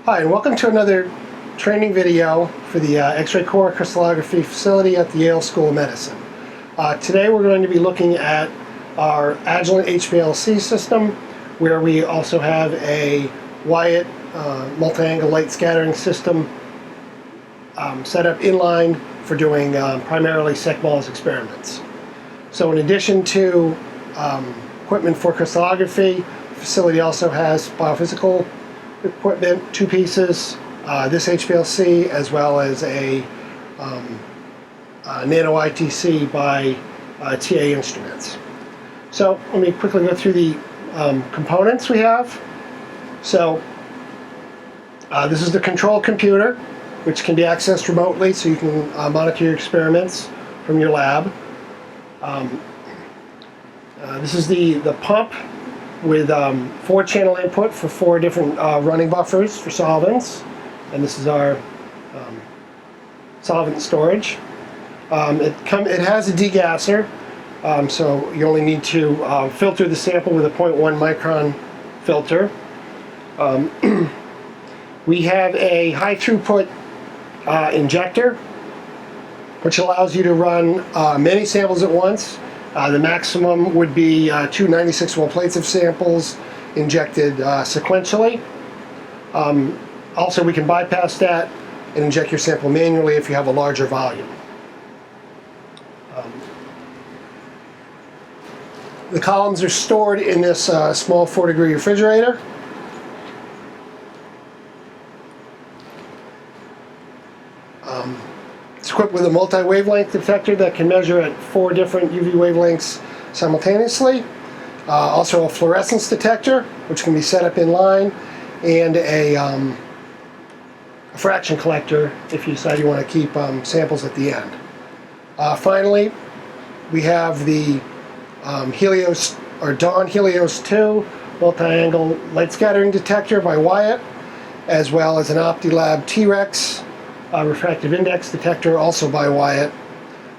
Hi, and welcome to another training video for the X-ray core crystallography facility at the Yale School of Medicine. Today we're going to be looking at our Agilent HPLC system, where we also have a Wyatt multi-angle light scattering system set up inline for doing primarily MALS experiments. So in addition to equipment for crystallography, the facility also has biophysical equipment, two pieces, this HPLC as well as a nano ITC by TA Instruments. So let me quickly go through the components we have. So this is the control computer, which can be accessed remotely, so you can monitor your experiments from your lab. This is the pump with 4-channel input for 4 different running buffers for solvents, and this is our solvent storage. It has a degasser, so you only need to filter the sample with a 0.1 micron filter. We have a high throughput injector, which allows you to run many samples at once. The maximum would be 2 96-well plates of samples injected sequentially. Also, we can bypass that and inject your sample manually if you have a larger volume. The columns are stored in this small 4-degree refrigerator. It's equipped with a multi-wavelength detector that can measure at 4 different UV wavelengths simultaneously. Also a fluorescence detector, which can be set up in line, and a fraction collector if you decide you want to keep samples at the end. Finally, we have the Helios or Dawn Helios 2 multi-angle light scattering detector by Wyatt, as well as an OptiLab T-Rex refractive index detector, also by Wyatt.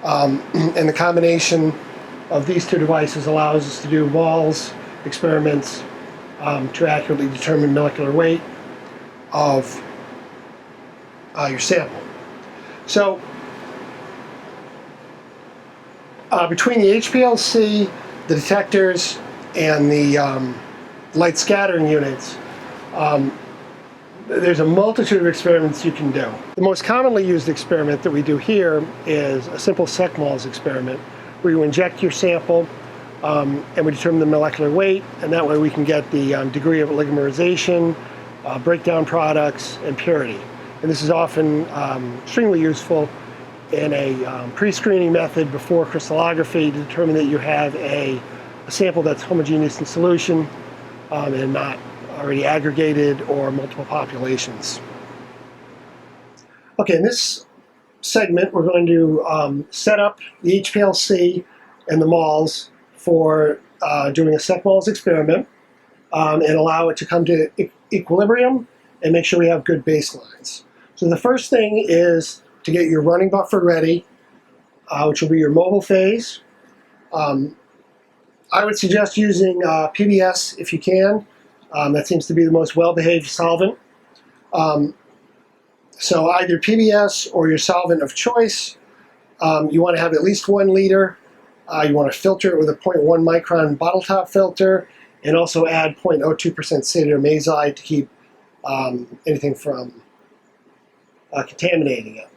And the combination of these two devices allows us to do MALS experiments to accurately determine molecular weight of your sample. So between the HPLC, the detectors, and the light scattering units, there's a multitude of experiments you can do. The most commonly used experiment that we do here is a simple MALS experiment, where you inject your sample and we determine the molecular weight, and that way we can get the degree of oligomerization, breakdown products, and purity. And this is often extremely useful in a pre-screening method before crystallography to determine that you have a sample that's homogeneous in solution and not already aggregated or multiple populations. Okay, in this segment we're going to set up the HPLC and the MALS for doing a MALS experiment and allow it to come to equilibrium and make sure we have good baselines. So the first thing is to get your running buffer ready, which will be your mobile phase. I would suggest using PBS if you can. That seems to be the most well-behaved solvent. So either PBS or your solvent of choice. You want to have at least 1 liter. You want to filter it with a 0.1 micron bottle top filter, and also add 0.02% satyramazide to keep anything from contaminating it.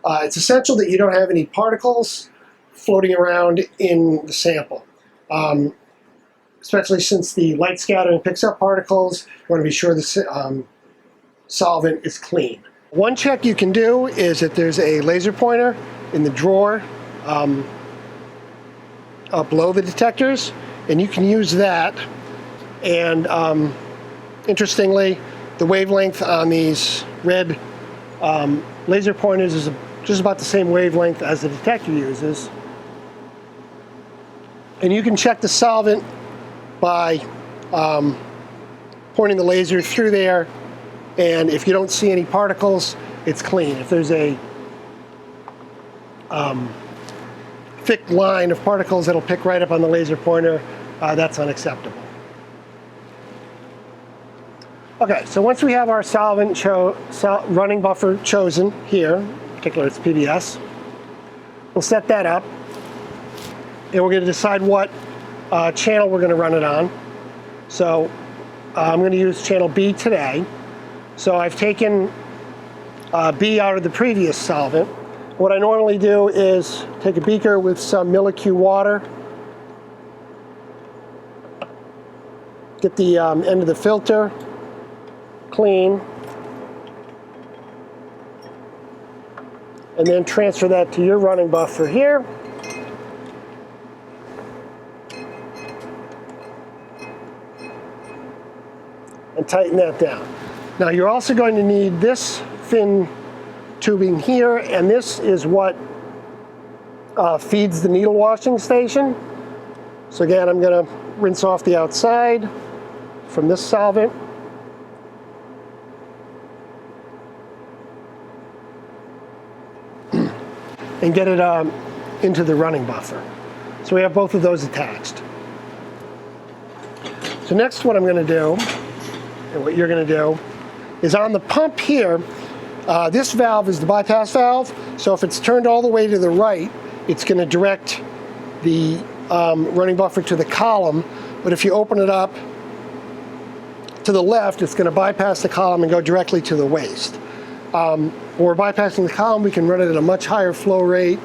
It's essential that you don't have any particles floating around in the sample. Especially since the light scattering picks up particles, you want to be sure the solvent is clean. One check you can do is that there's a laser pointer in the drawer up below the detectors, and you can use that. And interestingly, the wavelength on these red laser pointers is just about the same wavelength as the detector uses. And you can check the solvent by pointing the laser through there, and if you don't see any particles, it's clean. If there's a thick line of particles that'll pick right up on the laser pointer, that's unacceptable. Okay, so once we have our solvent running buffer chosen here, in particular it's PBS, we'll set that up, and we're going to decide what channel we're going to run it on. So I'm going to use channel B today. So I've taken B out of the previous solvent. What I normally do is take a beaker with some millicu water, get the end of the filter clean, and then transfer that to your running buffer here. And tighten that down. Now you're also going to need this thin tubing here, and this is what feeds the needle washing station. So again, I'm going to rinse off the outside from this solvent. And get it into the running buffer. So we have both of those attached. So next what I'm going to do, and what you're going to do, is on the pump here, this valve is the bypass valve, so if it's turned all the way to the right, it's going to direct the running buffer to the column, but if you open it up to the left, it's going to bypass the column and go directly to the waste. When we're bypassing the column, we can run it at a much higher flow rate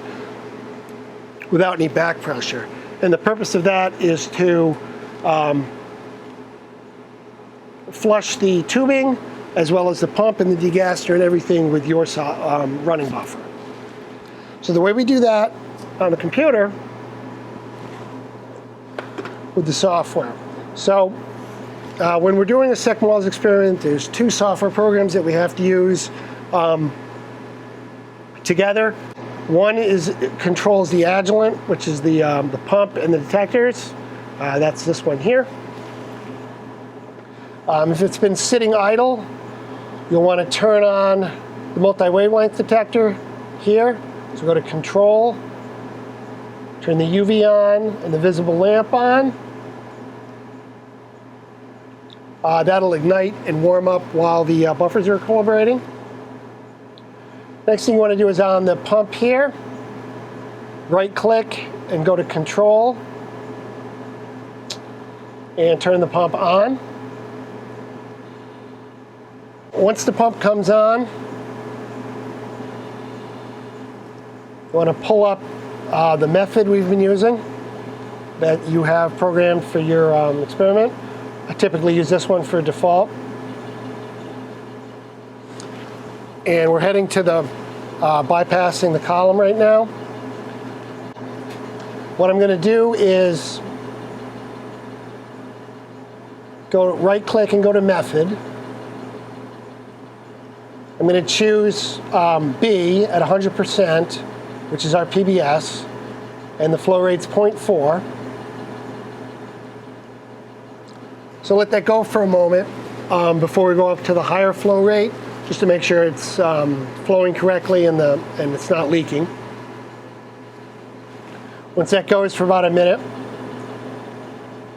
without any back pressure. And the purpose of that is to flush the tubing as well as the pump and the degasser and everything with your running buffer. So the way we do that on the computer with the software. So when we're doing a second MALS experiment, there's two software programs that we have to use together. One controls the Agilent, which is the pump and the detectors. That's this one here. If it's been sitting idle, you'll want to turn on the multi-wavelength detector here. So go to Control, turn the UV on and the visible lamp on. That'll ignite and warm up while the buffers are calibrating. Next thing you want to do is on the pump here, right-click and go to Control and turn the pump on. Once the pump comes on, you want to pull up the method we've been using that you have programmed for your experiment. I typically use this one for default. And we're heading to the bypassing the column right now. What I'm going to do is go right-click and go to Method. I'm going to choose B at 100%, which is our PBS, and the flow rate's 0.4. So let that go for a moment before we go up to the higher flow rate, just to make sure it's flowing correctly and it's not leaking. Once that goes for about a minute,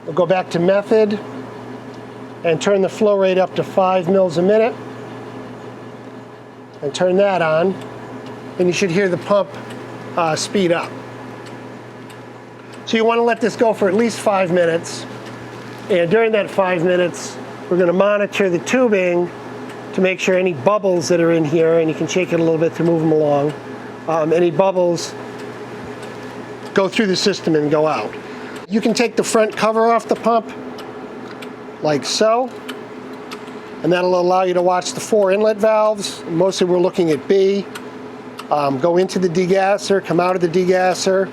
we'll go back to Method and turn the flow rate up to 5 mils a minute. And turn that on, and you should hear the pump speed up. So you want to let this go for at least 5 minutes, and during that 5 minutes, we're going to monitor the tubing to make sure any bubbles that are in here, and you can shake it a little bit to move them along, any bubbles go through the system and go out. You can take the front cover off the pump, like so, and that'll allow you to watch the 4 inlet valves. Mostly we're looking at B. Go into the degasser, come out of the degasser,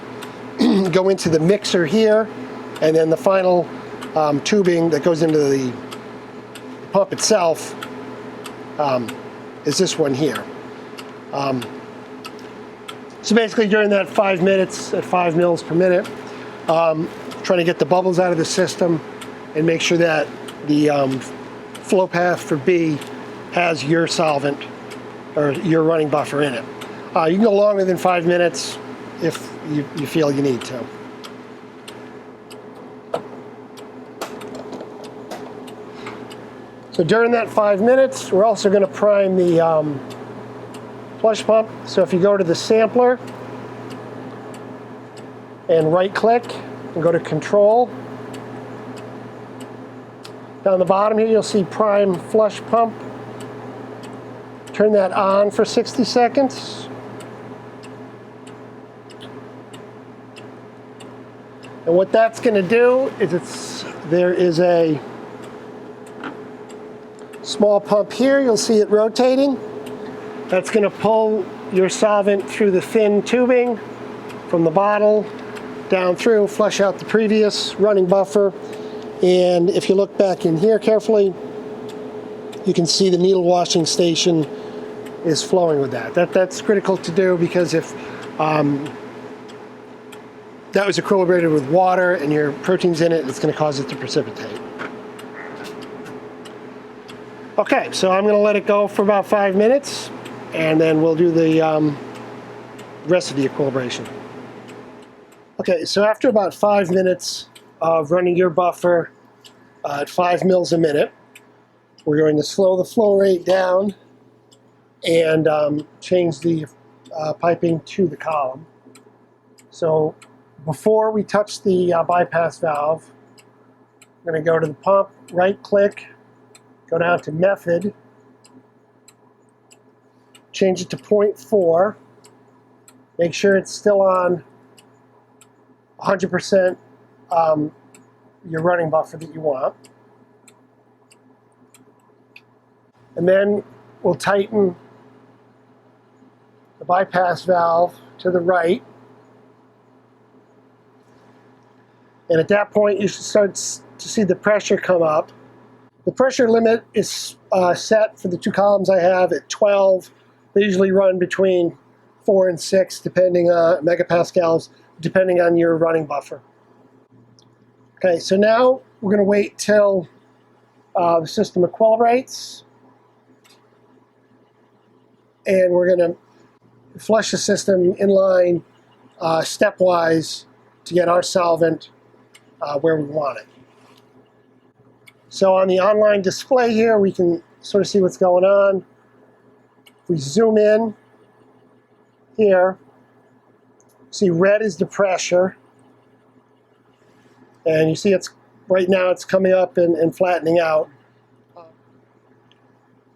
go into the mixer here, and then the final tubing that goes into the pump itself is this one here. So basically during that 5 minutes at 5 mils per minute, trying to get the bubbles out of the system and make sure that the flow path for B has your solvent or your running buffer in it. You can go longer than 5 minutes if you feel you need to. So during that 5 minutes, we're also going to prime the flush pump. So if you go to the sampler and right click and go to control, down the bottom here you'll see prime flush pump. Turn that on for 60 seconds. And what that's going to do is there is a small pump here. You'll see it rotating. That's going to pull your solvent through the thin tubing from the bottle down through, flush out the previous running buffer. And if you look back in here carefully, you can see the needle washing station is flowing with that. That's critical to do, because if that was equilibrated with water and your protein's in it, it's going to cause it to precipitate. Okay, so I'm going to let it go for about 5 minutes, and then we'll do the rest of the equilibration. Okay, so after about 5 minutes of running your buffer at 5 mils a minute, we're going to slow the flow rate down and change the piping to the column. So before we touch the bypass valve, we're going to go to the pump, right click, go down to method, change it to 0.4, make sure it's still on 100% your running buffer that you want. And then we'll tighten the bypass valve to the right. And at that point, you should start to see the pressure come up. The pressure limit is set for the two columns I have at 12. They usually run between 4 and 6, depending on megapascals, depending on your running buffer. Okay, so now we're going to wait till the system equilibrates. And we're going to flush the system in line stepwise to get our solvent where we want it. So on the online display here, we can sort of see what's going on. If we zoom in here, see red is the pressure. And you see it's right now it's coming up and flattening out.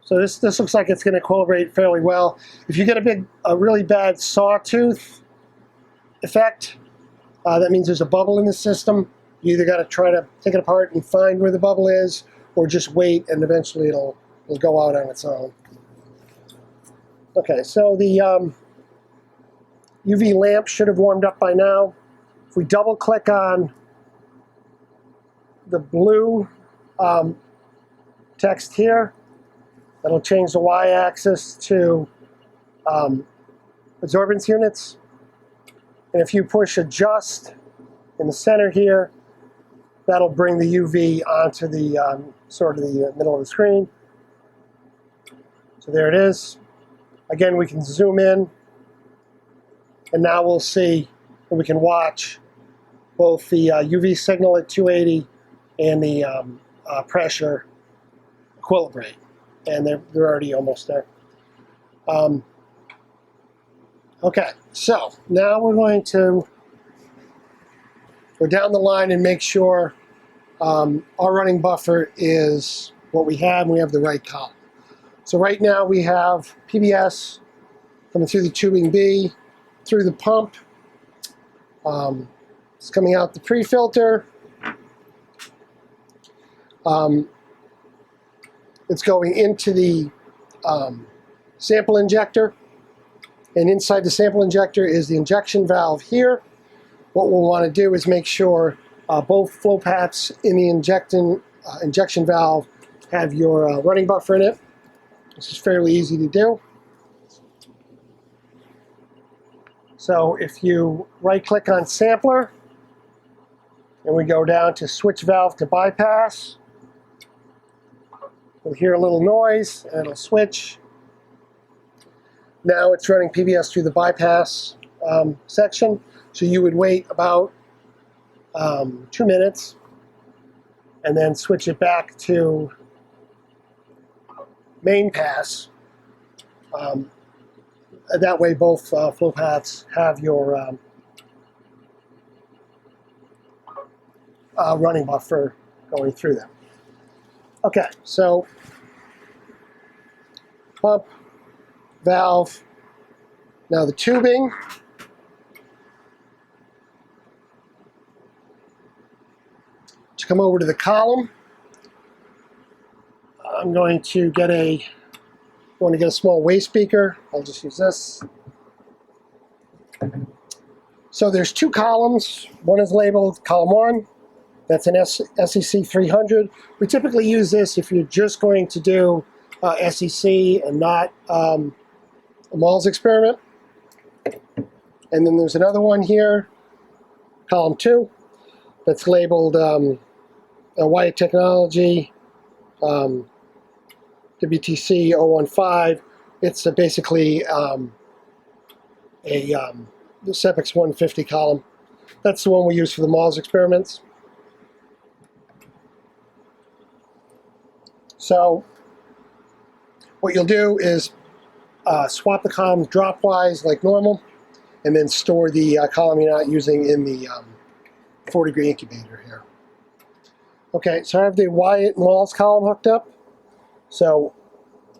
So this looks like it's going to equilibrate fairly well. If you get a really bad sawtooth effect, that means there's a bubble in the system. You either got to try to take it apart and find where the bubble is, or just wait and eventually it'll go out on its own. Okay, so the UV lamp should have warmed up by now. If we double click on the blue text here, that'll change the y-axis to absorbance units. And if you push adjust in the center here, that'll bring the UV onto the sort of the middle of the screen. So there it is. Again, we can zoom in, and now we'll see, and we can watch both the UV signal at 280 and the pressure equilibrate. And they're already almost there. Okay, so now we're going to go down the line and make sure our running buffer is what we have, and we have the right column. So right now we have PBS coming through the tubing B, through the pump. It's coming out the pre-filter. It's going into the sample injector, and inside the sample injector is the injection valve here. What we'll want to do is make sure both flow paths in the injection valve have your running buffer in it. This is fairly easy to do. So if you right-click on sampler, and we go down to switch valve to bypass, we'll hear a little noise, and it'll switch. Now it's running PBS through the bypass section. So you would wait about 2 minutes, and then switch it back to main pass. That way both flow paths have your running buffer going through them. Okay, so pump, valve, now the tubing. To come over to the column, I'm going to get a small waste beaker. I'll just use this. So there's two columns. One is labeled column 1. That's an SEC 300. We typically use this if you're just going to do SEC and not a MALS experiment. And then there's another one here, column 2, that's labeled Wyatt technology, WTC 015. It's basically the Sepix 150 column. That's the one we use for the MALS experiments. So what you'll do is swap the columns dropwise like normal, and then store the column you're not using in the 4-degree incubator here. Okay, so I have the Wyatt MALS column hooked up. So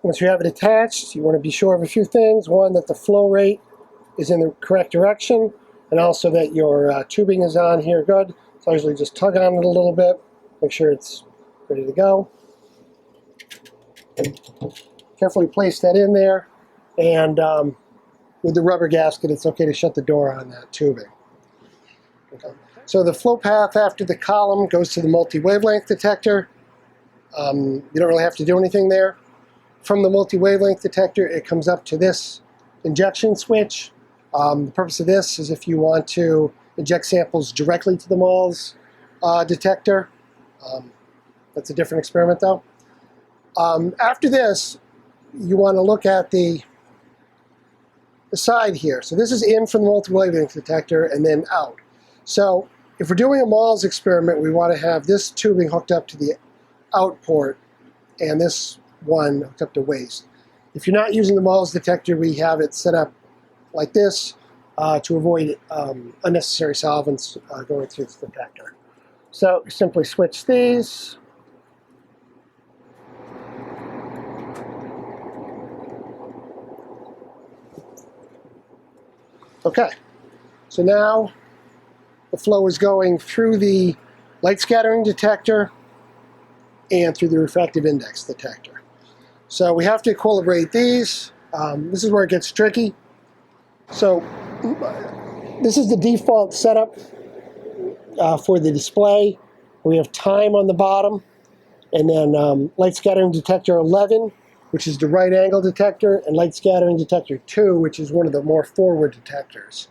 once you have it attached, you want to be sure of a few things. One, that the flow rate is in the correct direction, and also that your tubing is on here good. So I usually just tug on it a little bit, make sure it's ready to go. Carefully place that in there, and with the rubber gasket, it's okay to shut the door on that tubing. Okay. So the flow path after the column goes to the multi-wavelength detector. You don't really have to do anything there. From the multi-wavelength detector, it comes up to this injection switch. The purpose of this is if you want to inject samples directly to the MALS detector. That's a different experiment though. After this, you want to look at the side here. So this is in from the multi-wavelength detector and then out. So if we're doing a MALS experiment, we want to have this tubing hooked up to the out port and this one hooked up to waste. If you're not using the MALS detector, we have it set up like this to avoid unnecessary solvents going through the detector. So simply switch these. Okay, so now the flow is going through the light scattering detector and through the refractive index detector. So we have to equilibrate these. This is where it gets tricky. So this is the default setup for the display. We have time on the bottom, and then light scattering detector 11, which is the right angle detector, and light scattering detector 2, which is one of the more forward detectors.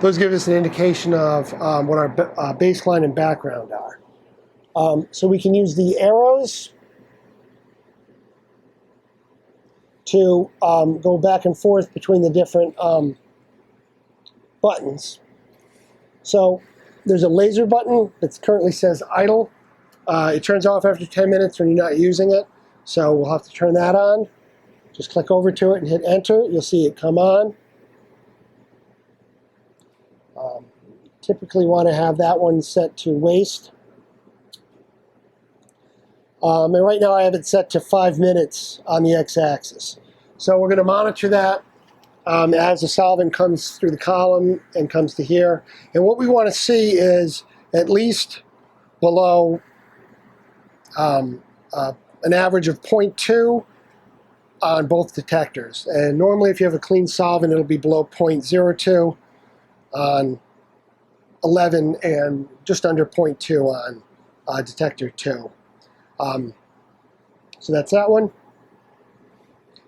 Those give us an indication of what our baseline and background are. So we can use the arrows to go back and forth between the different buttons. So there's a laser button that currently says idle. It turns off after 10 minutes when you're not using it. So we'll have to turn that on. Just click over to it and hit enter. You'll see it come on. Typically want to have that one set to waste. And right now I have it set to 5 minutes on the x-axis. So we're going to monitor that as the solvent comes through the column and comes to here. And what we want to see is at least below an average of 0.2 on both detectors. And normally if you have a clean solvent, it'll be below 0.02 on 11 and just under 0.2 on detector 2. So that's that one.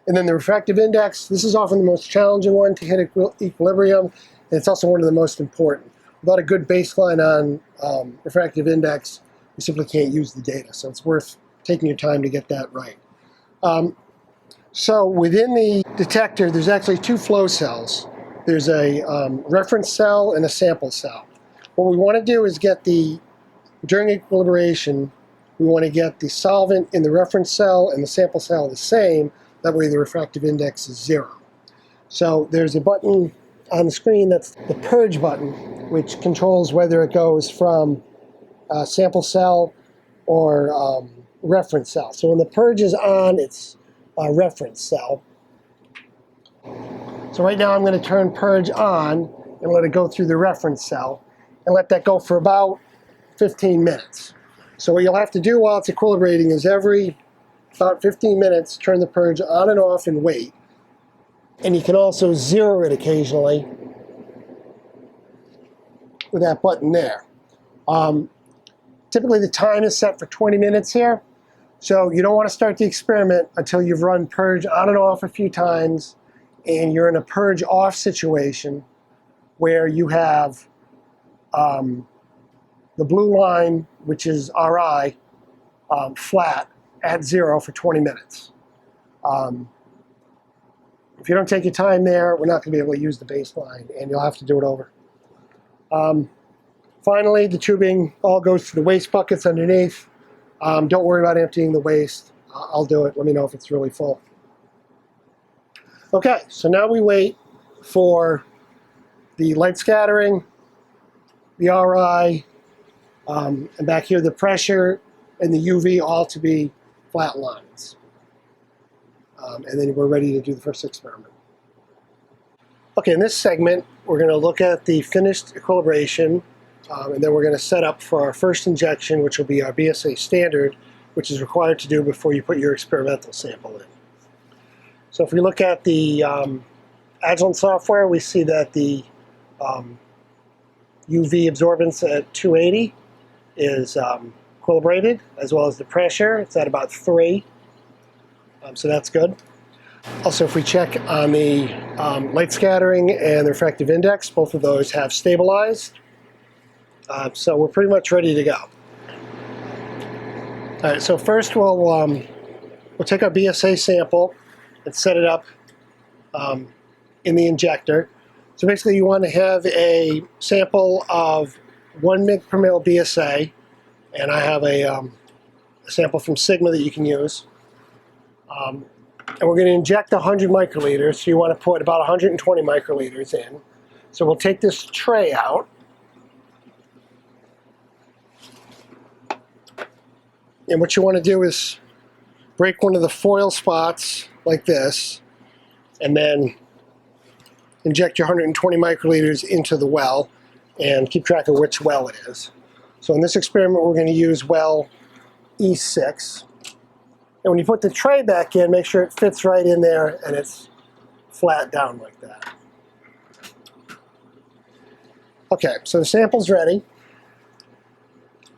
And then the refractive index, this is often the most challenging one to hit equilibrium, and it's also one of the most important. Without a good baseline on refractive index, we simply can't use the data, so it's worth taking your time to get that right. So within the detector, there's actually two flow cells. There's a reference cell and a sample cell. What we want to do is get during equilibration, we want to get the solvent in the reference cell and the sample cell the same. That way the refractive index is 0. So there's a button on the screen that's the purge button, which controls whether it goes from sample cell or reference cell. So when the purge is on, it's a reference cell. So right now I'm going to turn purge on and let it go through the reference cell and let that go for about 15 minutes. So what you'll have to do while it's equilibrating is every about 15 minutes turn the purge on and off and wait. And you can also zero it occasionally with that button there. Typically the time is set for 20 minutes here. So you don't want to start the experiment until you've run purge on and off a few times and you're in a purge off situation where you have the blue line, which is RI, flat at 0 for 20 minutes. If you don't take your time there, we're not going to be able to use the baseline, and you'll have to do it over. Finally, the tubing all goes to the waste buckets underneath. Don't worry about emptying the waste. I'll do it. Let me know if it's really full. Okay, so now we wait for the light scattering, the RI, and back here the pressure and the UV all to be flat lines. And then we're ready to do the first experiment. Okay, in this segment, we're going to look at the finished equilibration, and then we're going to set up for our first injection, which will be our BSA standard, which is required to do before you put your experimental sample in. So if we look at the Agilent software, we see that the UV absorbance at 280 is equilibrated, as well as the pressure. It's at about 3, so that's good. Also, if we check on the light scattering and the refractive index, both of those have stabilized. So we're pretty much ready to go. All right, so first we'll take our BSA sample and set it up in the injector. So basically you want to have a sample of 1 mg per mil BSA, and I have a sample from Sigma that you can use. And we're going to inject 100 microliters, so you want to put about 120 microliters in. So we'll take this tray out. And what you want to do is break one of the foil spots like this, and then inject your 120 microliters into the well, and keep track of which well it is. So in this experiment, we're going to use well E6. And when you put the tray back in, make sure it fits right in there and it's flat down like that. Okay, so the sample's ready.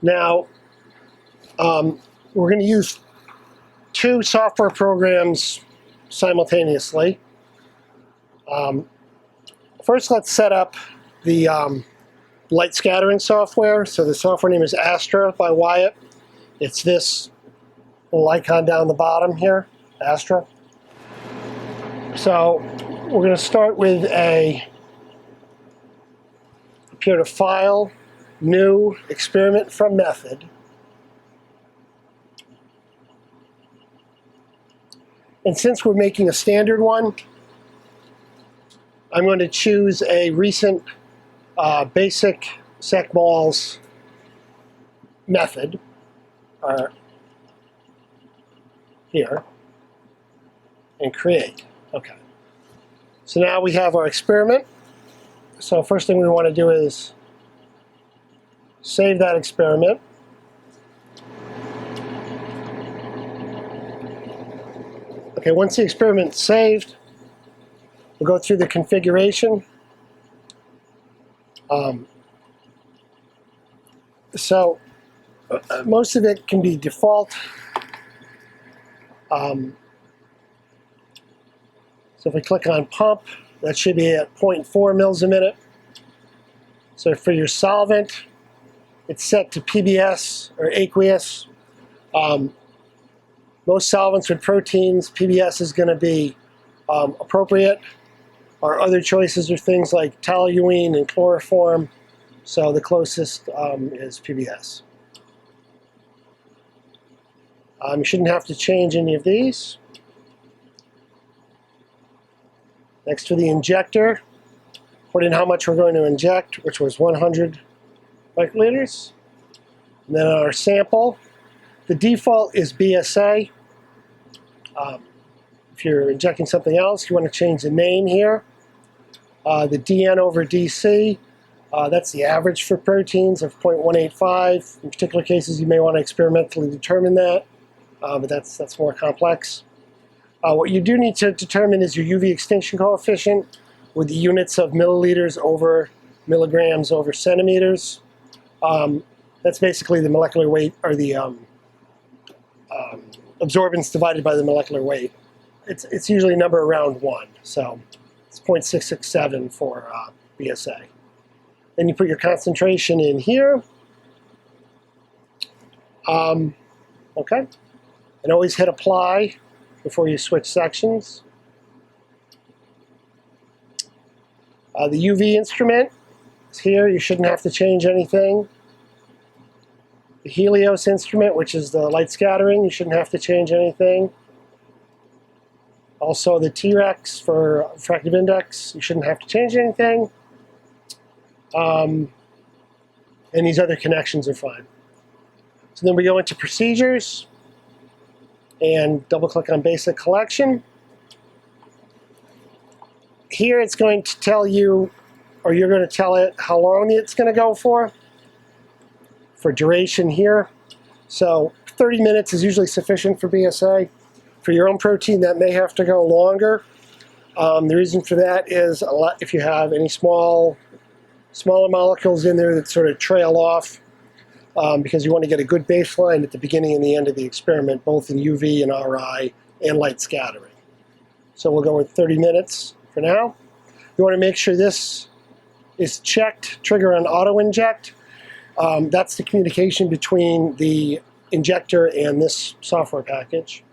Now, we're going to use 2 software programs simultaneously. First, let's set up the light scattering software. So the software name is Astra by Wyatt. It's this little icon down the bottom here, Astra. So we're going to start with appear to File, New, Experiment from Method. And since we're making a standard one, I'm going to choose a recent basic MALS method here and create. Okay. So now we have our experiment. So first thing we want to do is save that experiment. Okay, once the experiment's saved, we'll go through the configuration. Most of it can be default. So if we click on pump, that should be at 0.4 mils a minute. So for your solvent, it's set to PBS or aqueous. Most solvents with proteins, PBS is going to be appropriate. Our other choices are things like toluene and chloroform. So the closest is PBS. You shouldn't have to change any of these. Next to the injector, put in how much we're going to inject, which was 100 microliters. And then our sample, the default is BSA. If you're injecting something else, you want to change the name here. The DN over DC, that's the average for proteins of 0.185. In particular cases, you may want to experimentally determine that, but that's more complex. What you do need to determine is your UV extinction coefficient with the units of milliliters over milligrams over centimeters. That's basically the molecular weight, or the absorbance divided by the molecular weight. It's usually a number around 1, so it's 0.667 for BSA. Then you put your concentration in here. Okay, and always hit apply before you switch sections. The UV instrument is here. You shouldn't have to change anything. The Helios instrument, which is the light scattering, you shouldn't have to change anything. Also the T-Rex for refractive index, you shouldn't have to change anything. And these other connections are fine. So then we go into procedures and double click on basic collection. Here it's going to tell you, or you're going to tell it how long it's going to go for duration here. So 30 minutes is usually sufficient for BSA. For your own protein, that may have to go longer. The reason for that is if you have any smaller molecules in there that sort of trail off, because you want to get a good baseline at the beginning and the end of the experiment, both in UV and RI and light scattering. So we'll go with 30 minutes for now. You want to make sure this is checked, trigger on auto inject. That's the communication between the injector and this software package.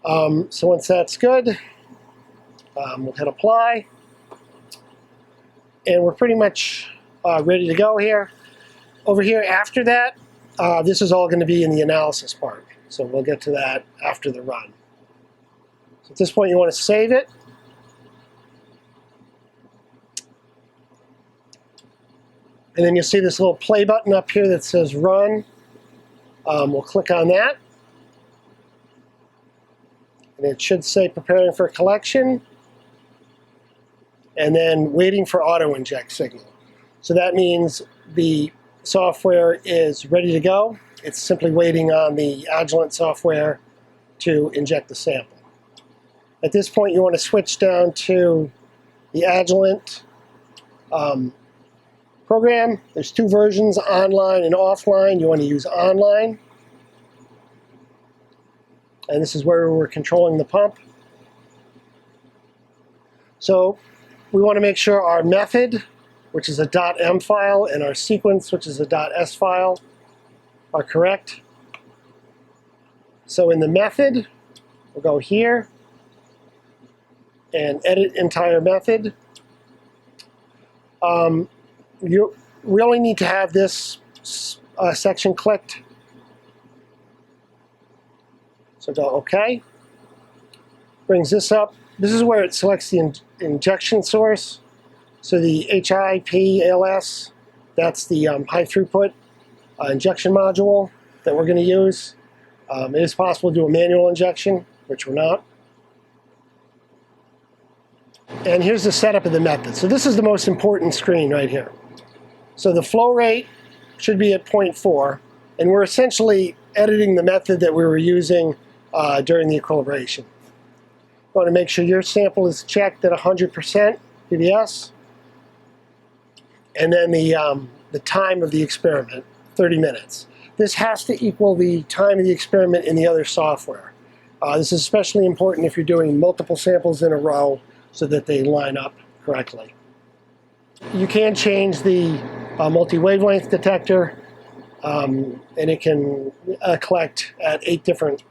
So once that's good, we'll hit apply. And we're pretty much ready to go here. Over here after that, this is all going to be in the analysis part. So we'll get to that after the run. So at this point you want to save it. And then you'll see this little play button up here that says run. We'll click on that. And it should say preparing for collection. And then waiting for auto inject signal. So that means the software is ready to go. It's simply waiting on the Agilent software to inject the sample. At this point you want to switch down to the Agilent program. There's 2 versions, online and offline. You want to use online. And this is where we're controlling the pump. So we want to make sure our method, which is a .m file, and our sequence, which is a .s file, are correct. So in the method, we'll go here and edit entire method. We only need to have this section clicked. So go OK. Brings this up. This is where it selects the injection source. So the HPLC, that's the high throughput injection module that we're going to use. It is possible to do a manual injection, which we're not. And here's the setup of the method. So this is the most important screen right here. So the flow rate should be at 0.4, and we're essentially editing the method that we were using during the equilibration. You want to make sure your sample is checked at 100% PBS, and then the time of the experiment, 30 minutes. This has to equal the time of the experiment in the other software. This is especially important if you're doing multiple samples in a row so that they line up correctly. You can change the multi-wavelength detector, and it can collect at 8 different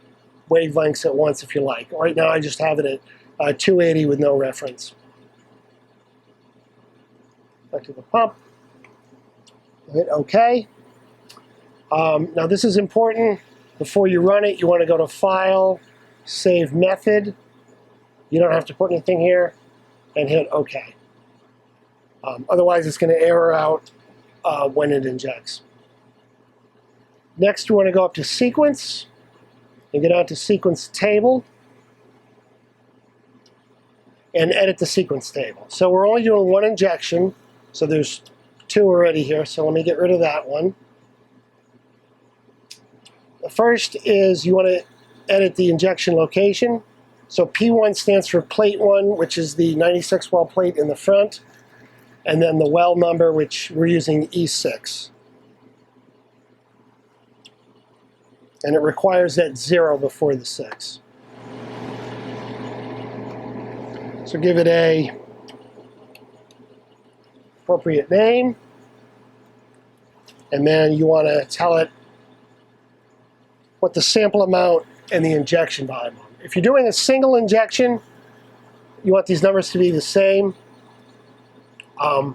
wavelengths at once if you like. Right now I just have it at 280 with no reference. Back to the pump. Hit OK. Now this is important. Before you run it, you want to go to File, Save Method. You don't have to put anything here, and hit OK. Otherwise, it's going to error out when it injects. Next, we want to go up to Sequence and get onto Sequence Table and edit the sequence table. So we're only doing one injection, so there's two already here, so let me get rid of that one. The first is you want to edit the injection location. So P1 stands for plate 1, which is the 96 well plate in the front, and then the well number, which we're using E6. And it requires that 0 before the 6. So give it a appropriate name, and then you want to tell it what the sample amount and the injection volume are. If you're doing a single injection, you want these numbers to be the same, but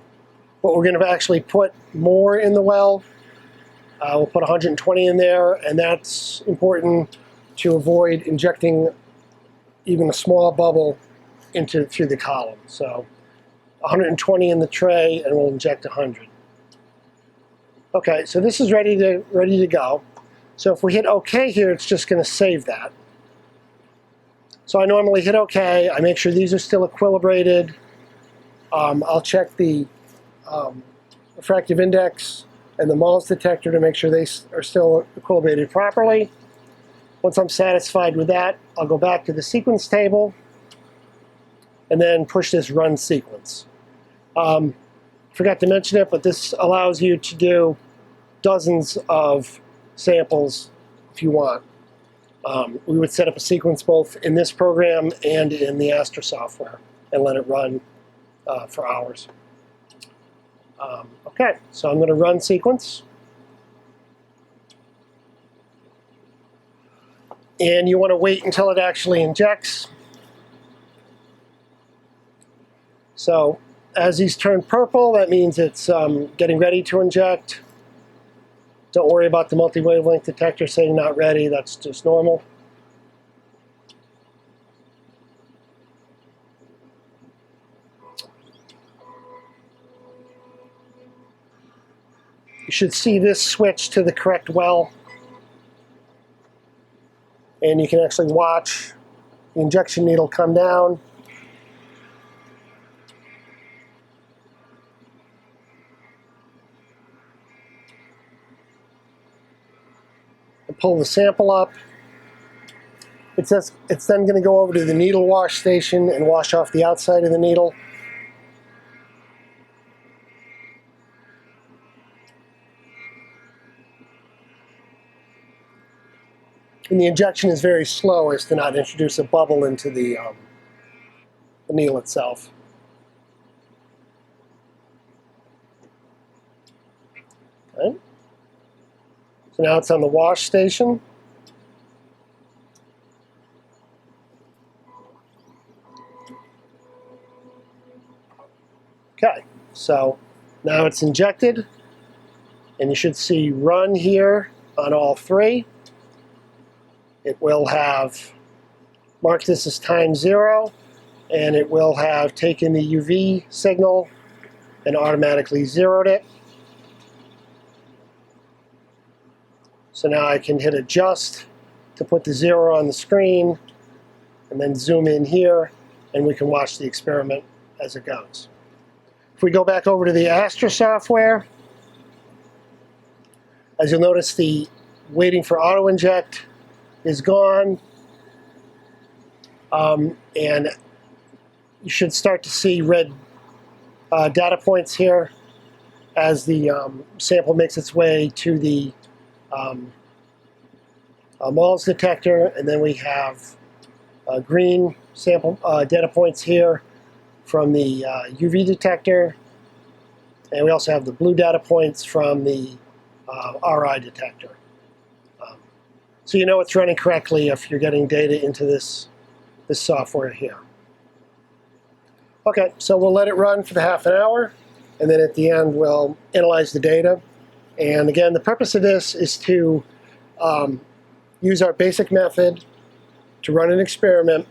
we're going to actually put more in the well. We'll put 120 in there, and that's important to avoid injecting even a small bubble through the column. So 120 in the tray, and we'll inject 100. Okay, so this is ready to go. So if we hit OK here, it's just going to save that. So I normally hit OK. I make sure these are still equilibrated. I'll check the refractive index and the MALS detector to make sure they are still equilibrated properly. Once I'm satisfied with that, I'll go back to the sequence table and then push this run sequence. Forgot to mention it, but this allows you to do dozens of samples if you want. We would set up a sequence both in this program and in the Astra software and let it run for hours. Okay, so I'm going to run sequence. And you want to wait until it actually injects. So as these turn purple, that means it's getting ready to inject. Don't worry about the multi-wavelength detector saying not ready. That's just normal. You should see this switch to the correct well. And you can actually watch the injection needle come down. And pull the sample up. It's then going to go over to the needle wash station and wash off the outside of the needle. And the injection is very slow as to not introduce a bubble into the needle itself. Okay. So now it's on the wash station. Okay, so now it's injected, and you should see run here on all three. It will have marked this as time 0, and it will have taken the UV signal and automatically zeroed it. So now I can hit adjust to put the 0 on the screen, and then zoom in here, and we can watch the experiment as it goes. If we go back over to the Astra software, as you'll notice, the waiting for auto inject is gone, and you should start to see red data points here as the sample makes its way to the MALS detector, and then we have green sample data points here from the UV detector, and we also have the blue data points from the RI detector. So you know it's running correctly if you're getting data into this software here. Okay, so we'll let it run for the half an hour, and then at the end we'll analyze the data And again, the purpose of this is to use our basic method to run an experiment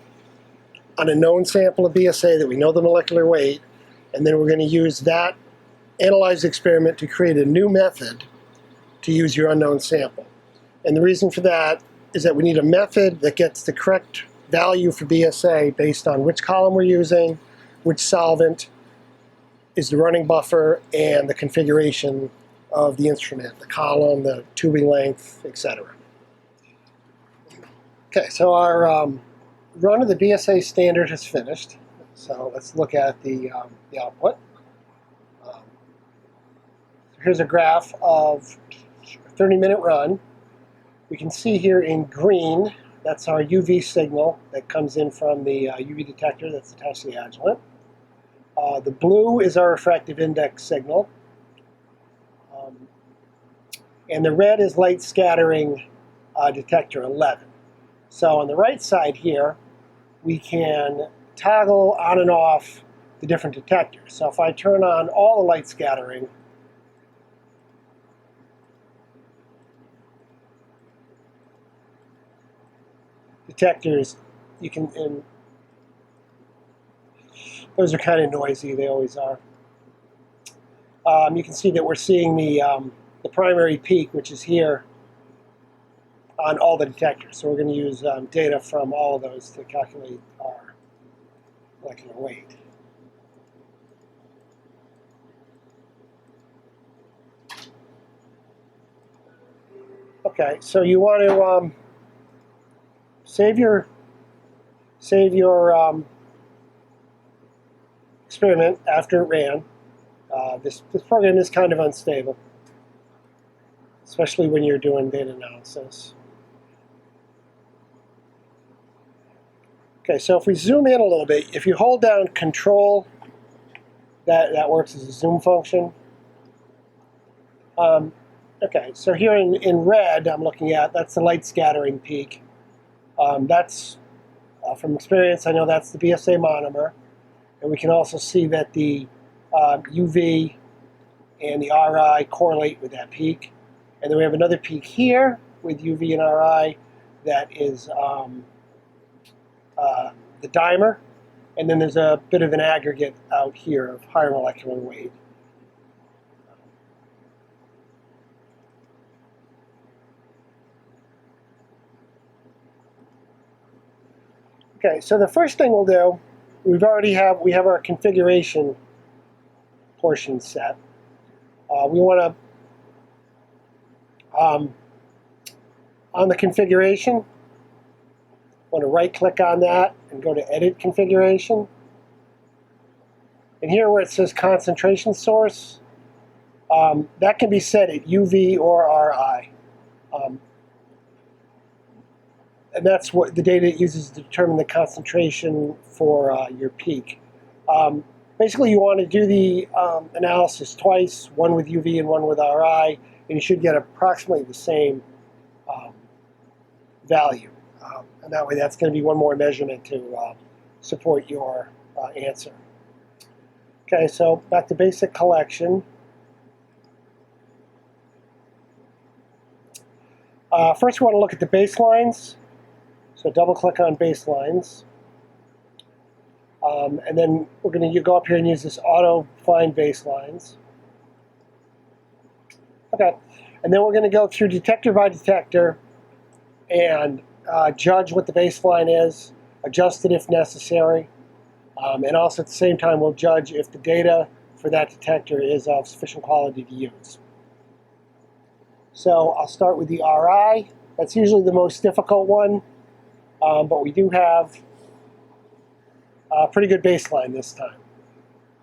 on a known sample of BSA that we know the molecular weight, and then we're going to use that analyzed experiment to create a new method to use your unknown sample. And the reason for that is that we need a method that gets the correct value for BSA based on which column we're using, which solvent is the running buffer, and the configuration of the instrument, the column, the tubing length, etc. Okay, so our run of the BSA standard is finished. So let's look at the output. Here's a graph of a 30-minute run. We can see here in green, that's our UV signal that comes in from the UV detector that's attached to the Agilent. The blue is our refractive index signal. And the red is light scattering detector 11. So on the right side here, we can toggle on and off the different detectors. So if I turn on all the light scattering, detectors, you can, and those are kind of noisy, they always are. You can see that we're seeing the primary peak, which is here, on all the detectors. So we're going to use data from all of those to calculate our molecular weight. Okay, so you want to save your experiment after it ran. This program is kind of unstable, especially when you're doing data analysis. Okay, so if we zoom in a little bit, if you hold down Control, that works as a zoom function. Okay, so here in red, I'm looking at, that's the light scattering peak. That's, from experience, I know that's the BSA monomer. And we can also see that the UV and the RI correlate with that peak. And then we have another peak here with UV and RI that is the dimer. And then there's a bit of an aggregate out here of higher molecular weight. Okay, so the first thing we'll do, we have our configuration portion set. We want to, on the configuration, want to right-click on that and go to Edit Configuration. And here where it says Concentration Source, that can be set at UV or RI. And that's what the data it uses to determine the concentration for your peak. Basically, you want to do the analysis twice, one with UV and one with RI, and you should get approximately the same value. And that way, that's going to be one more measurement to support your answer. Okay, so back to basic collection. First, we want to look at the baselines. So double-click on baselines. And then we're going to go up here and use this auto find baselines. Okay, and then we're going to go through detector by detector and judge what the baseline is, adjust it if necessary, and also at the same time we'll judge if the data for that detector is of sufficient quality to use. So I'll start with the RI. That's usually the most difficult one, but we do have a pretty good baseline this time.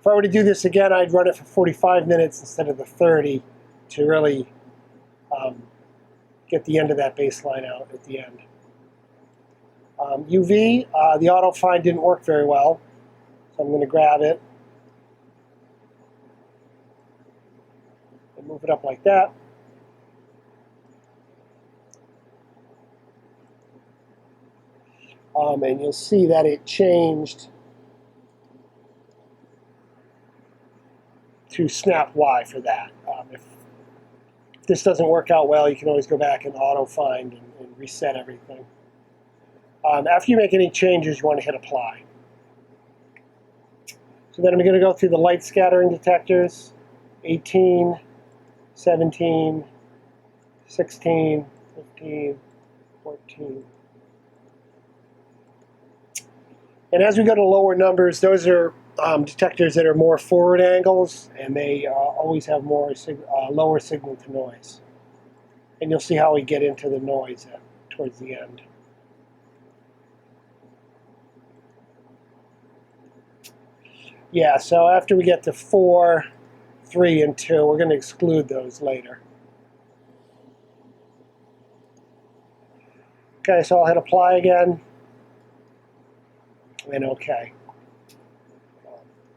If I were to do this again, I'd run it for 45 minutes instead of the 30 to really get the end of that baseline out at the end. UV, the auto find didn't work very well, so I'm going to grab it and move it up like that. And you'll see that it changed to snap Y for that. If this doesn't work out well, you can always go back and auto-find and reset everything. After you make any changes, you want to hit apply. So then I'm going to go through the light scattering detectors, 18, 17, 16, 15, 14. And as we go to lower numbers, those are detectors that are more forward angles, and they always have more lower signal to noise. And you'll see how we get into the noise towards the end. Yeah, so after we get to 4, 3, and 2, we're going to exclude those later. Okay, so I'll hit apply again, and okay.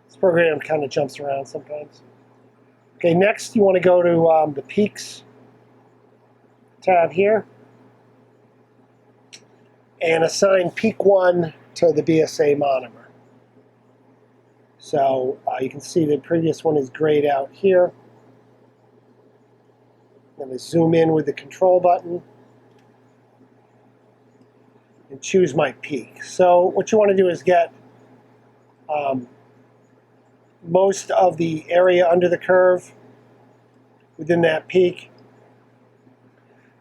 This program kind of jumps around sometimes. Okay, next you want to go to the peaks tab here, and assign peak 1 to the BSA monitor. So you can see the previous one is grayed out here. I'm going to zoom in with the control button and choose my peak. So what you want to do is get most of the area under the curve within that peak.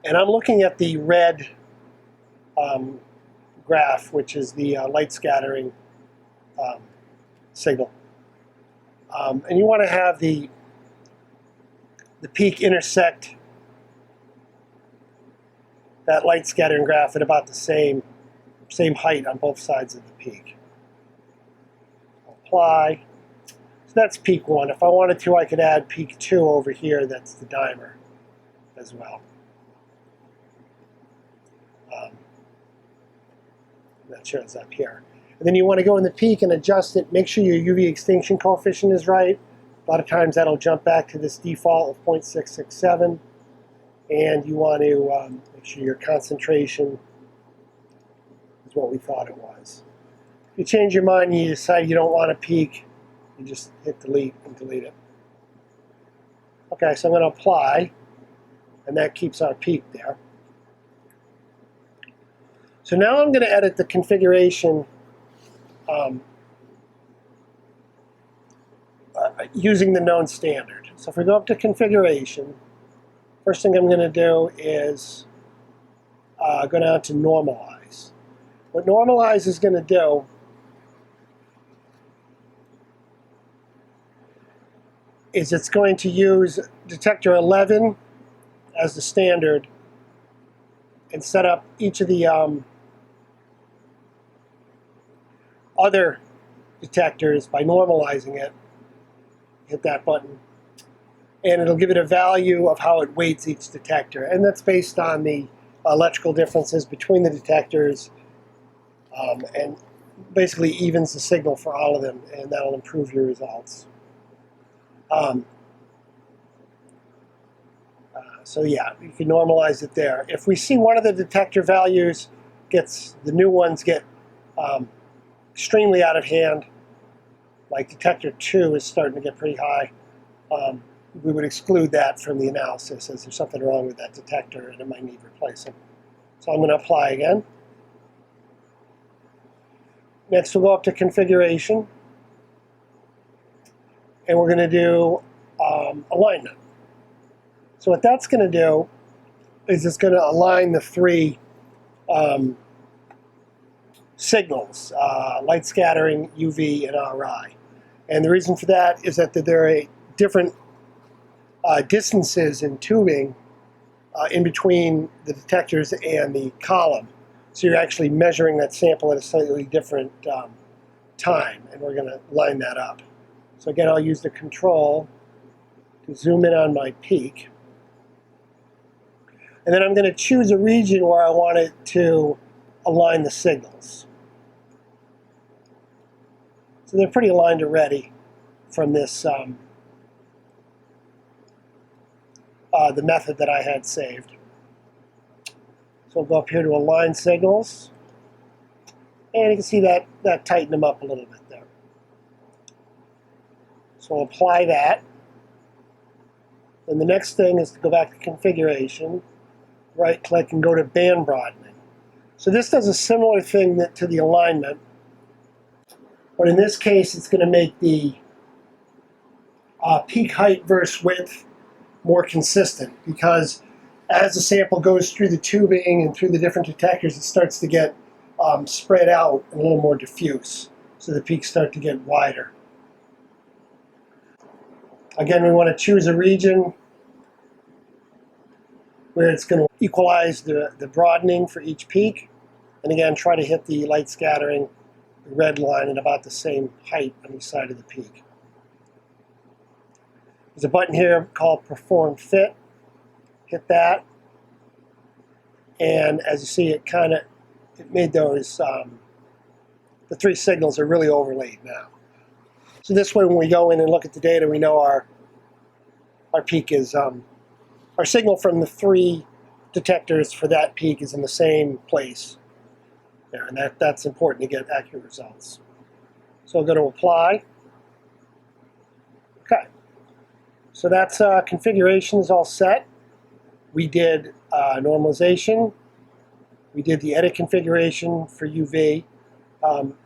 And I'm looking at the red graph, which is the light scattering signal. And you want to have the peak intersect that light scattering graph at about the same height on both sides of the peak. Apply. So that's peak 1. If I wanted to, I could add peak 2 over here. That's the dimer as well. That shows up here. And then you want to go in the peak and adjust it. Make sure your UV extinction coefficient is right. A lot of times that'll jump back to this default of 0.667. And you want to make sure your concentration is what we thought it was. If you change your mind and you decide you don't want a peak, you just hit delete and delete it. Okay, so I'm going to apply, and that keeps our peak there. So now I'm going to edit the configuration using the known standard. So if we go up to configuration, first thing I'm going to do is go down to Normalize. What Normalize is going to do is it's going to use Detector 11 as the standard and set up each of the other detectors by normalizing it. Hit that button, and it'll give it a value of how it weights each detector, and that's based on the electrical differences between the detectors, and basically evens the signal for all of them, and that'll improve your results. So yeah, you can normalize it there. If we see one of the detector values the new ones get extremely out of hand, like detector 2 is starting to get pretty high, we would exclude that from the analysis as there's something wrong with that detector and it might need replacing. So I'm going to apply again. Next we'll go up to configuration, and we're going to do alignment. So what that's going to do is it's going to align the 3 signals, light scattering, UV, and RI. And the reason for that is that there are different distances in tubing in between the detectors and the column. So you're actually measuring that sample at a slightly different time, and we're going to line that up. So again, I'll use the control to zoom in on my peak. And then I'm going to choose a region where I want it to align the signals. So they're pretty aligned already from this, the method that I had saved. So we'll go up here to Align Signals, and you can see that tightened them up a little bit there. So we'll apply that. Then the next thing is to go back to configuration, right-click, and go to band broadening. So this does a similar thing to the alignment, but in this case, it's going to make the peak height versus width more consistent, because as the sample goes through the tubing and through the different detectors, it starts to get spread out and a little more diffuse. So the peaks start to get wider. Again, we want to choose a region where it's going to equalize the broadening for each peak. And again, try to hit the light scattering, the red line, at about the same height on each side of the peak. There's a button here called Perform Fit. Hit that. And as you see, it made those, the three signals are really overlaid now. So this way, when we go in and look at the data, we know our peak is, our signal from the three detectors for that peak is in the same place there, and that's important to get accurate results. So I'll go to Apply. Okay, so that's configuration is all set. We did normalization. We did the edit configuration for UV.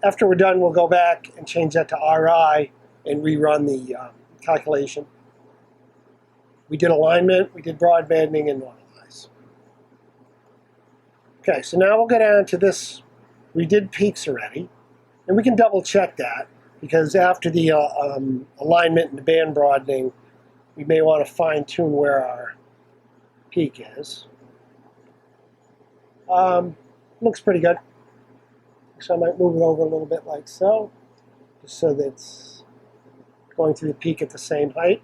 After we're done, we'll go back and change that to RI and rerun the calculation. We did alignment, we did broadbanding, and normalize. Okay, so now we'll go down to this. We did peaks already, and we can double check that, because after the alignment and the band broadening, we may want to fine tune where our peak is. Looks pretty good. So I might move it over a little bit like so, just so that it's going through the peak at the same height.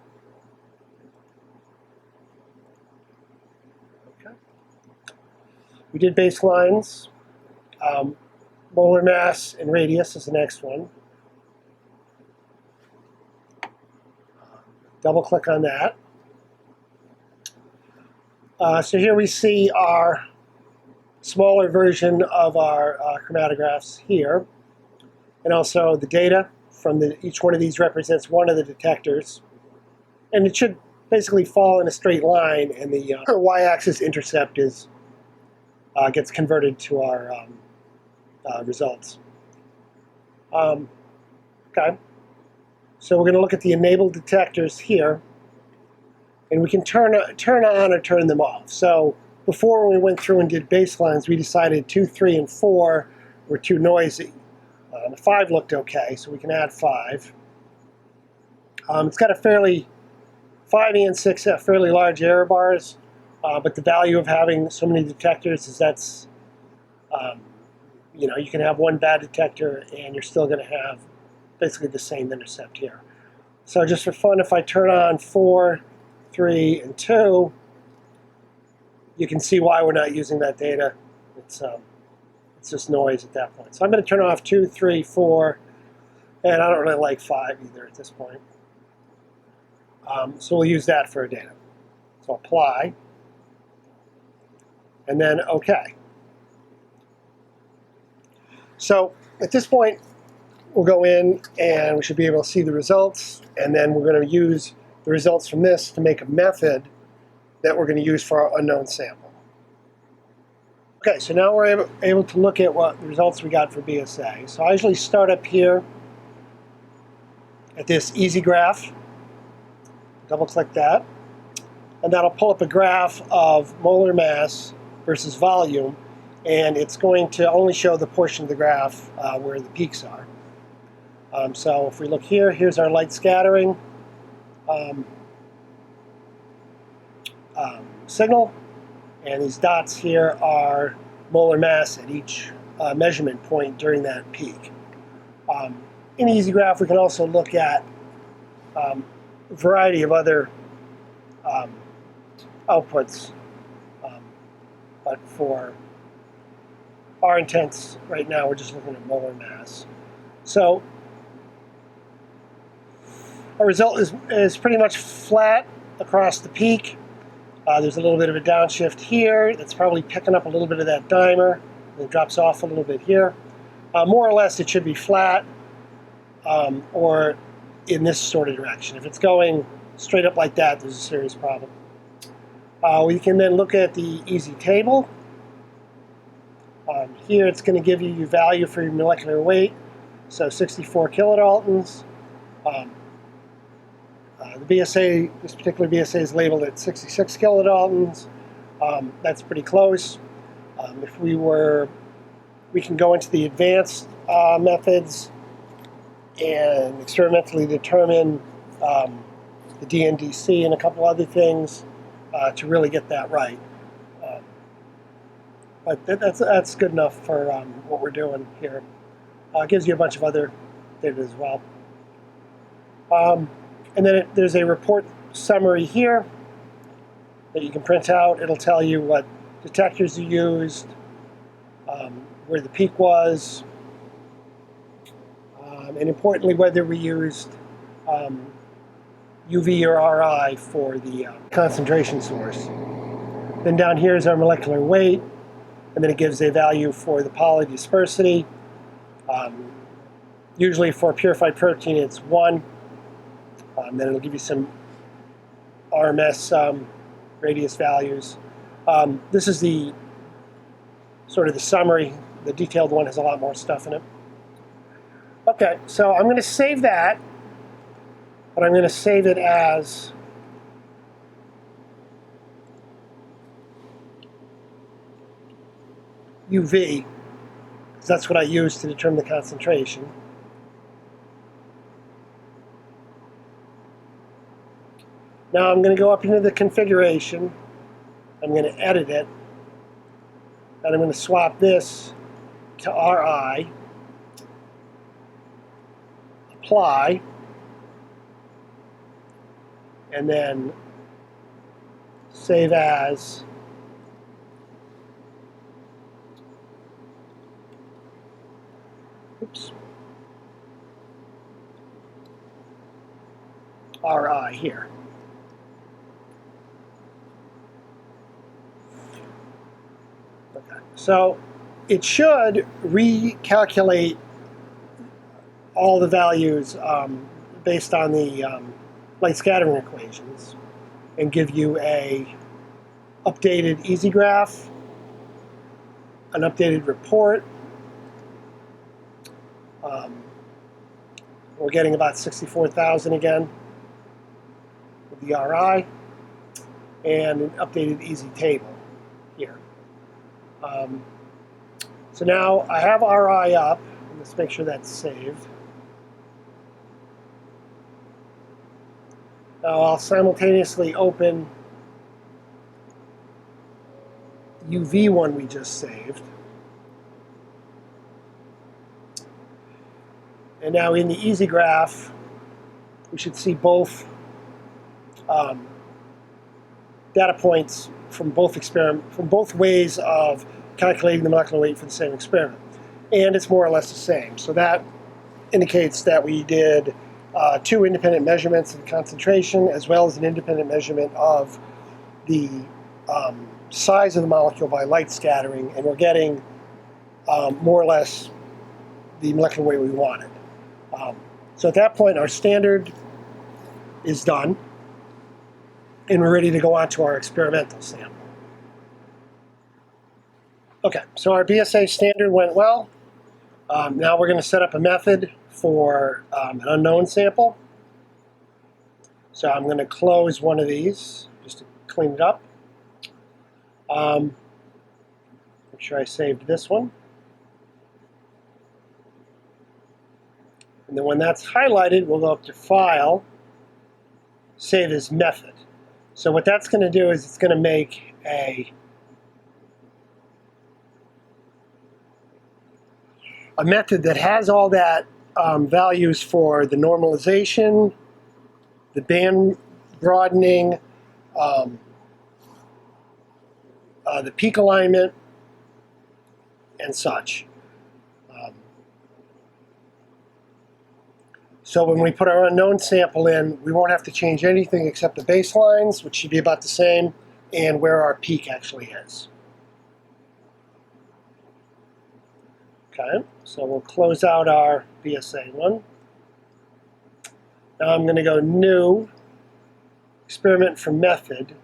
Okay. We did baselines. Molar mass and radius is the next one. Double click on that. So here we see our smaller version of our chromatographs here, and also the data from each one of these represents one of the detectors, and it should basically fall in a straight line, and the y-axis intercept is gets converted to our results. Okay, so we're going to look at the enabled detectors here, and we can turn on or turn them off. So before, when we went through and did baselines, we decided 2, 3, and 4 were too noisy. The 5 looked okay, so we can add 5. It's got 5 and 6 have fairly large error bars, but the value of having so many detectors is that's, you can have one bad detector and you're still going to have basically the same intercept here. So just for fun, if I turn on 4, 3, and 2, you can see why we're not using that data. It's just noise at that point. So I'm going to turn off 2, 3, 4, and I don't really like 5 either at this point. So we'll use that for our data. So apply, and then OK. So at this point, we'll go in and we should be able to see the results, and then we're going to use the results from this to make a method that we're going to use for our unknown sample. Okay, so now we're able to look at what the results we got for BSA. So I usually start up here at this easy graph, double click that, and that'll pull up a graph of molar mass versus volume, and it's going to only show the portion of the graph where the peaks are. So if we look here, here's our light scattering signal, and these dots here are molar mass at each measurement point during that peak. In Easy Graph, we can also look at a variety of other outputs, but for our intents right now, we're just looking at molar mass. So our result is pretty much flat across the peak. There's a little bit of a downshift here that's probably picking up a little bit of that dimer, and it drops off a little bit here. More or less, it should be flat or in this sort of direction. If it's going straight up like that, there's a serious problem. We can then look at the easy table. Here it's going to give you your value for your molecular weight, so 64 kilodaltons. The BSA, this particular BSA is labeled at 66 kilodaltons. That's pretty close. We can go into the advanced methods and experimentally determine the DNDC and a couple other things to really get that right. But that's good enough for what we're doing here. It gives you a bunch of other data as well. And then there's a report summary here that you can print out. It'll tell you what detectors you used, where the peak was, and importantly whether we used UV or RI for the concentration source. Then down here is our molecular weight, and then it gives a value for the polydispersity. Usually for purified protein it's 1. Then it'll give you some RMS radius values. This is the sort of the summary. The detailed one has a lot more stuff in it. Okay, so I'm going to save that, but I'm going to save it as UV, because that's what I use to determine the concentration. Now I'm going to go up into the configuration. I'm going to edit it, and I'm going to swap this to RI, apply, and then save as. Oops. RI here. Okay. So it should recalculate all the values based on the light scattering equations and give you a updated easy graph, an updated report. We're getting about 64,000 again with the RI, and an updated easy table here. So now I have RI up. Let's make sure that's saved. Now I'll simultaneously open the UV one we just saved. And now in the easy graph, we should see both data points from both ways of calculating the molecular weight for the same experiment. And it's more or less the same. So that indicates that we did 2 independent measurements of concentration, as well as an independent measurement of the size of the molecule by light scattering, and we're getting more or less the molecular weight we wanted. So at that point, our standard is done, and we're ready to go on to our experimental sample. Okay, so our BSA standard went well. Now we're going to set up a method for an unknown sample. So I'm going to close one of these just to clean it up. Make sure I saved this one. And then when that's highlighted, we'll go up to File, Save as Method. So what that's going to do is it's going to make a method that has all that values for the normalization, the band broadening, the peak alignment, and such. So when we put our unknown sample in, we won't have to change anything except the baselines, which should be about the same, and where our peak actually is. Okay, so we'll close out our BSA one. Now I'm going to go New, experiment from method,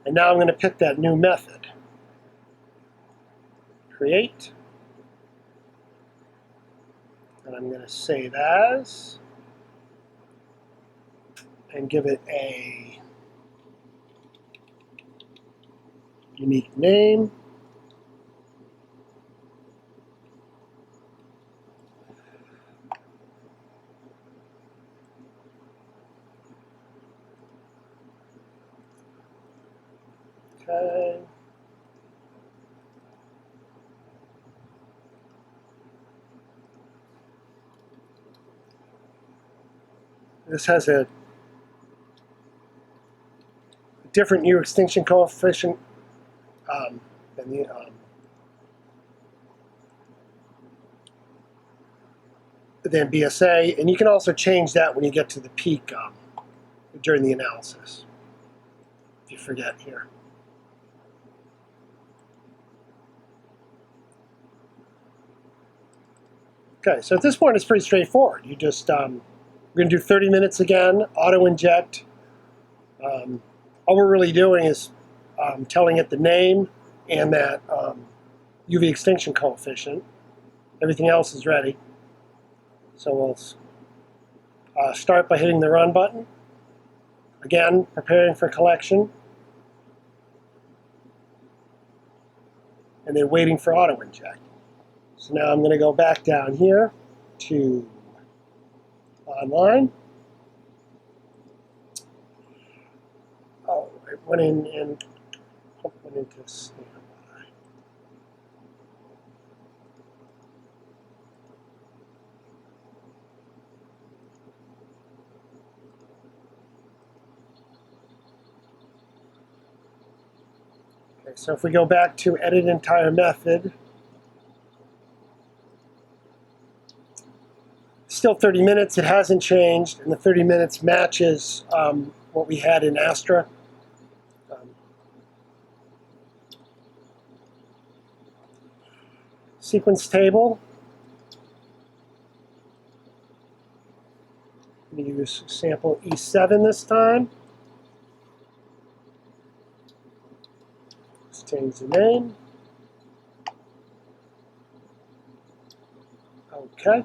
and now I'm going to pick that new method. Create, and I'm going to save as, and give it a unique name. Okay. This has a different U extinction coefficient than BSA, and you can also change that when you get to the peak during the analysis, if you forget here. Okay, so at this point it's pretty straightforward. You just, we're going to do 30 minutes again, auto-inject. All we're really doing is telling it the name and that UV extinction coefficient. Everything else is ready. So we'll start by hitting the run button. Again, preparing for collection. And then waiting for auto-inject. So now I'm going to go back down here to online. Oh, I went in and went into standby. Okay, so if we go back to edit entire method, still 30 minutes, it hasn't changed, and the 30 minutes matches what we had in Astra. Sequence table. I'm going to use sample E7 this time. Let's change the name. Okay.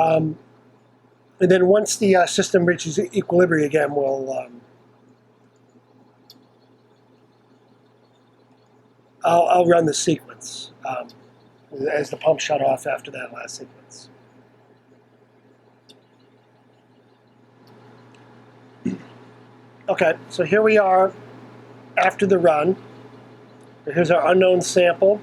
And then once the system reaches equilibrium again, we'll I'll run the sequence as the pump shut off after that last sequence. Okay, so here we are after the run. Here's our unknown sample.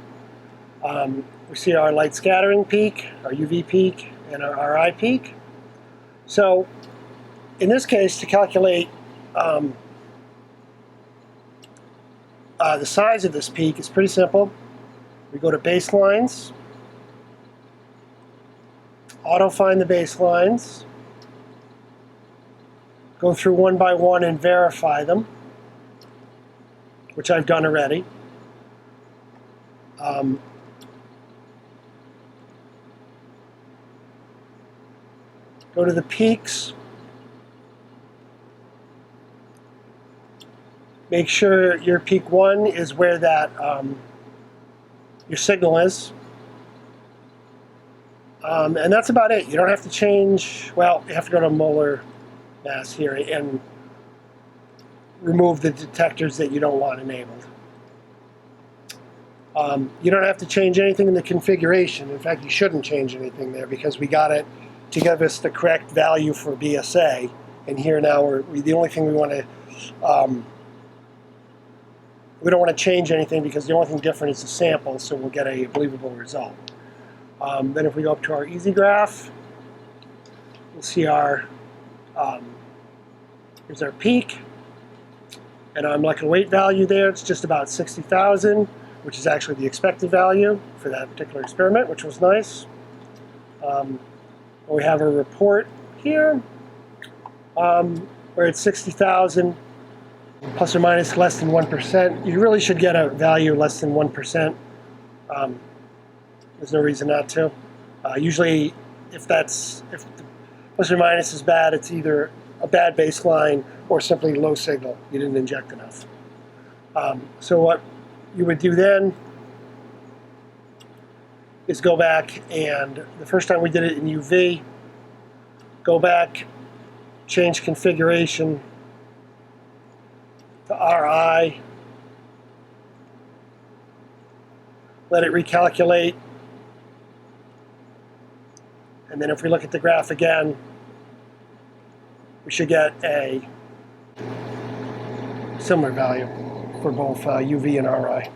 We see our light scattering peak, our UV peak, and our RI peak. So in this case, to calculate the size of this peak is pretty simple. We go to baselines, auto-find the baselines, go through one by one and verify them, which I've done already. Go to the peaks. Make sure your peak 1 is where that your signal is. And that's about it. You don't have to change, well, you have to go to molar mass here and remove the detectors that you don't want enabled. You don't have to change anything in the configuration. In fact, you shouldn't change anything there because we got it to give us the correct value for BSA. And here now, the only thing we want to, we don't want to change anything because the only thing different is the sample, so we'll get a believable result. Then if we go up to our easy graph, we'll see our, here's our peak. And our molecular weight value there, it's just about 60,000, which is actually the expected value for that particular experiment, which was nice. We have a report here where it's 60,000 plus or minus less than 1%. You really should get a value less than 1%. There's no reason not to. Usually, if the plus or minus is bad, it's either a bad baseline or simply low signal. You didn't inject enough. So what you would do then is go back, and the first time we did it in UV, go back, change configuration to RI, let it recalculate, and then if we look at the graph again, we should get a similar value for both UV and RI.